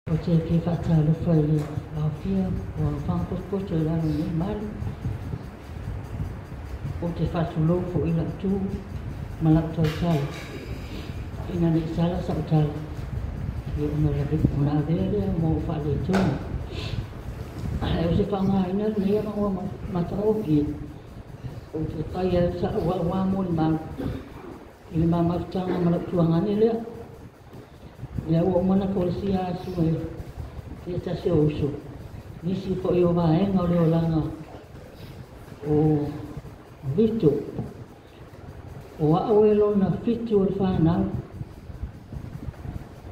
O te ki whātalo whai le awhia o whangpopoto e lano ni mali. O te whatulofo i la tū malak tau tala. Ina ni sala sa utala. I una la riku na vere mo whale tūna. O se whanga ina lea maua mataoki. O te taia sa ua mo ni malu. I le mamarutanga malak tuangani lea. Ia ua umana polisia asu e te tase o uso. Nisi po i o vaenga o leo langa o Vito. O ao e lona fitu o le whanau.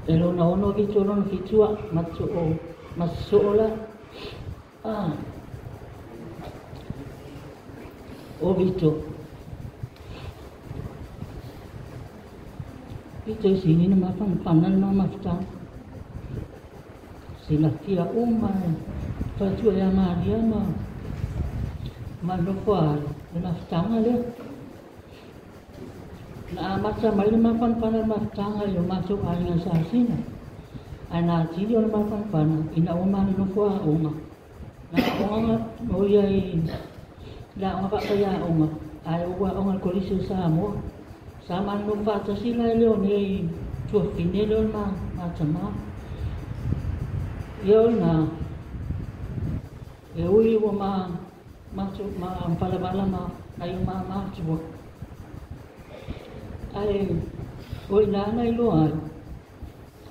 E lona ono Vito lona fitua matu o masoola. O Vito. Ito sini na mapampanan na maftang. Sila kia umay. Fatua ya Maria manufuar. Na maftang ali. Na amasa may na mapampanan maftang ali. Masuk ay nga sa asina. Ay natin yun na mapampanan. Inauman nufuar unga. Na unga nga uyay. Na unga kaya unga. Ay unga kolisyo sa amo. Sama nung fata sila leon e tuafine leon matama. Yun na e ui wo ampalabala ayong matuwa. Ay ui na na iluan.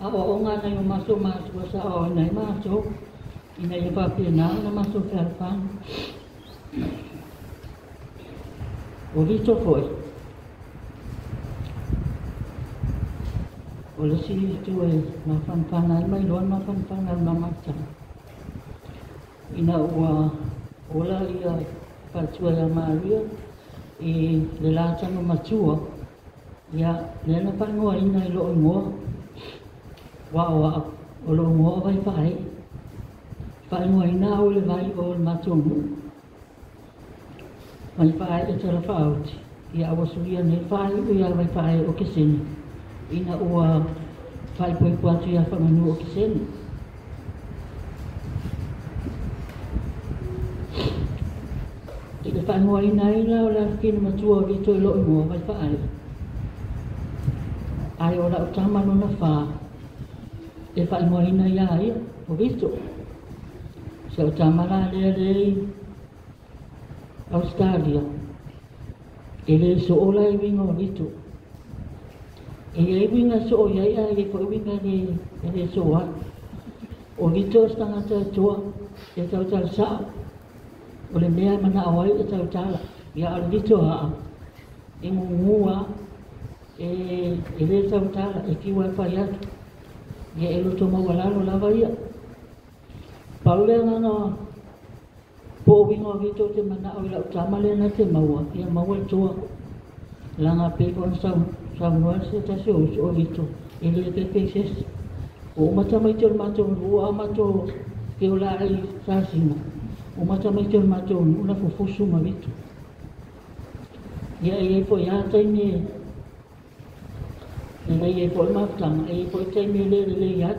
Oo nga na yung matuwa sa o na yung matuwa. Ina yung papina na matuwa kalpan. O dito po Ola si itu mapampanan may luan mapampanan mamacam. Ina ola ia patua ya Maria i lelata no matua ya lena pangoa ina ilo mo wa olo mo vai pai mo ina ole vai o matum mai pai e tera faut ia wasuia ne pai ia vai pai o kesini ina ua fai poi kuatu ia whamanu o kiseni. Ina whanua ina ila o la kina matua o rito i loi mua vai whaare. Ai o la o tamano na wha e whanua ina ia ia o rito. Se o tamara lea rei Australia. E le so ola i winga o rito. E winga so ia ia e ko winga ni so wa o vito stanga tua e tau tal sa o le mea mana awai e tau tala ia al vito a e ngua e le tau tala e ki wa fa ia e lo tomo wala lo lava ia paule ngana po winga vito te mana o la tama le na te maua ia maua tua langa pe kon Samuel se tasi o Vito. Ele ke peses. O mata mai tor mato o mato ke ola ai sasina. O mata mai tor mato una fufusu ma Vito. Ia foi ya taimi. Ia foi maftang, ia foi taimi le ya.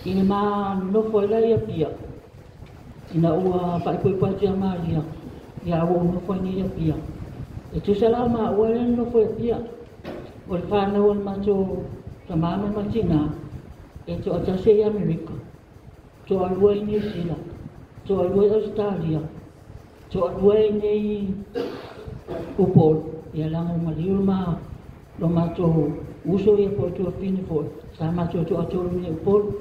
Ina ma no foi la ia pia. Ina ua pai pa Maria. Ia o no foi ni ia pia. E tu salama walen no foi pia. O le whana o le mato tamama matina. E to atase i Amerika. To alua i New Zealand. To alua i Australia. To alua i nei upol. Ia langa o maliu ma lo mato uso ia po tu fini foi. Sa mato to atolu ni upol.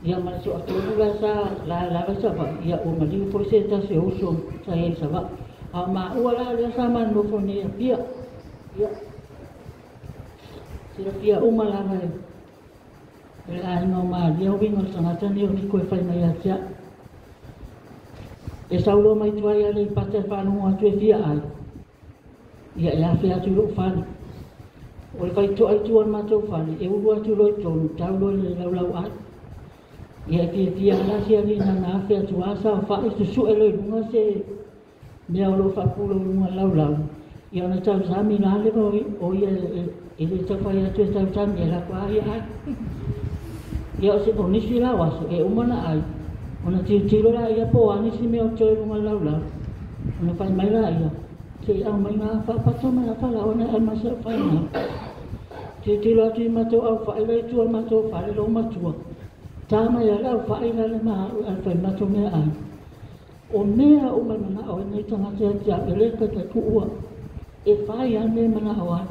Ia mato atolu la sa la sa ba. Ia o maliu po se ta se uso sa ia sa ba. Ma ua le sama no fone pia. Ia. Sira pia uma la vai. E ai no ma dia o vingo sana tani o ni ko fai mai atia. E saulo mai tuai ale pate fa no atu fia ai. Ia fia tu lo fa. O le fai to ai tu ma to fa e u atu lo to tau lo le lau ai. Ia fia la sia ni na fia tu asa fa e su e lo lunga se mea o lo whakuro runga lau. Ia ona tau sami nā lewa o ia e le tawhai atu e tau sami e la kwa ai ai. ia o se o nisi la waso e umana ai ona tiro la ia po anisi me o toi lunga laula ona fai mai la ia se au mai nga fa pato mai fa la ona e masa fai na tiro atu mato au fai la tu mato fai lo matua tama ia la fai la ma al fai mato me ai o mea o mai mana o nei tanga te ele ka te kuua e fai ane mana o ai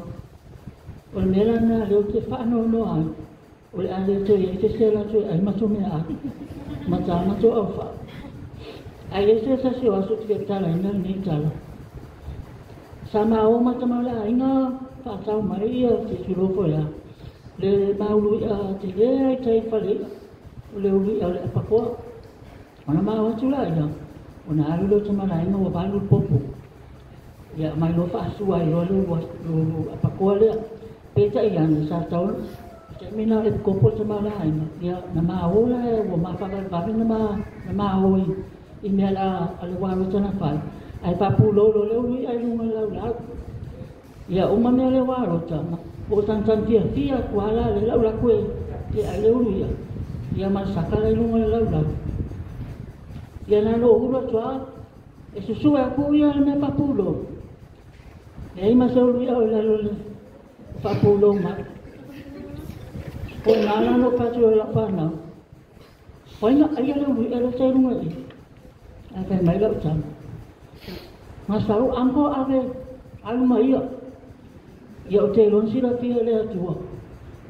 o mera na leo te fa no no ai o le ale te se la tu ai mato me ai mata mato au fa ai ese sa se o aso te tala ina nei tala sama o mata mala inga fa tau mai ia te surofo ya le maulu ia te le ai tai fale o le uli au le apakoa ona maa watu la ia ona alu lo tamala inga wa balu popo ia mai lo fa asua i lo apakoa lea peta ia na sa tau te mina e kopo tamala inga ia na maa ola e wa maa whakar na maa oi i mea la ale waru tana whai ai papu lo le uli ai lunga lau lau ia uma mea le waru tama o tantan fia kuala le lau la kue te ai le uli ia masaka le lunga lau lau ia na lo ura tua e susu e ku ia me papulo e ai masau ia o le papulo ma o nana no patu la pana o ina ai le ui e le te runga i a kai mai lau tam masau anko ave alu mai ia o te lon sira fia le atua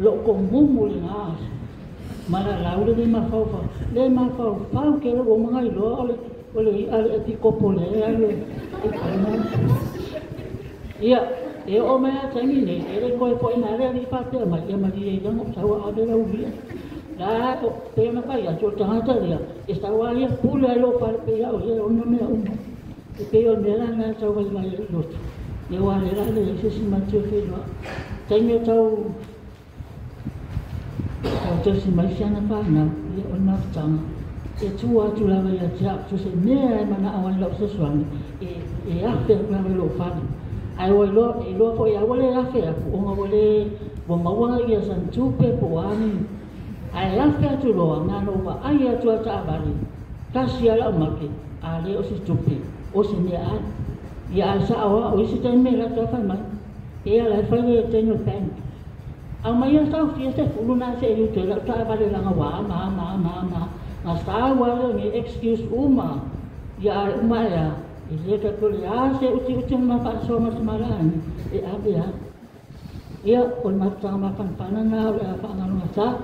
lo ko mumu le ngas mala laule le mafau ke le o mangai lo ole ale ti kopole ale ia e o mea tangi ne e le koe po ina le li pate ma ia ma di e no sawa ade la ubi la o te na pa ia so tanga ia e sawa ia pule lo pa pe ia o ia o no mea uno e pe o mea na sawa mai lo e wa le la le se si ma te fe no tangi tau te si mai siana whana, ia o naftanga. E tua atu lawa ia te atu se mea e mana awan lau se suani, e afe lawa lo whana. Ai oi lo, e lo fo ia wale afe aku, onga wale, wa mawanga ia san tupe po ani. Ai afe atu loa, ngano wa ai atu ata abari. Kasi ala umake, a le o si tupe, o si mea ani. Ia al sa awa, o isi tai mea la toa mai. E ala e whai e tenyo pen. Au mai tau fia te fulu na se yu te la ta vale langa wa ma na sta wa ni excuse uma ya uma ya i le ka ko ya se uti ma fa so ma smaran e abia ia on ma ta ma kan pana na la fa na no sa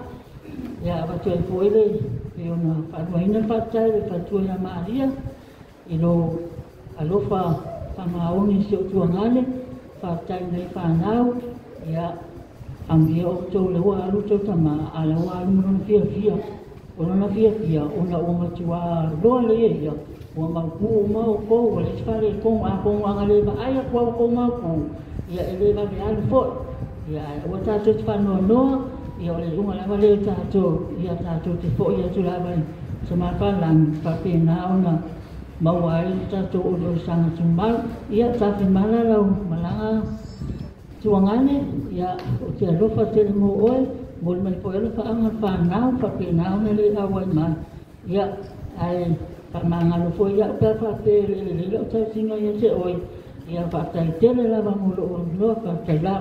ya ba te foi le e ona fa no ina fa ta le fa tu na maria i lo alofa fa ma oni se tu ngale fa ta nei fa nau ya ambia o tau le wa alu tau tama ala wa alu mona fia ona fia ona o matua loa le ia o mau ma o ko o le fare ko a ko ngale ba ai ko ma ko ia ele ba be alu fo ia o ta tu fa no ia le lunga la le ta tu ia ta tu te fo ia tu la ba se ma pa lan pa pe na ona mau ai ta tu o sang tumbal ia ta fi mala la malanga tuangane ya o te alofa te mo oe mo le mai po alofa anga whanau whapenau na le awai mai ya ai whamanga lo fo ya uta whape le o tau singa ya te oe ya whatai tele lava mo lo o lo whatai la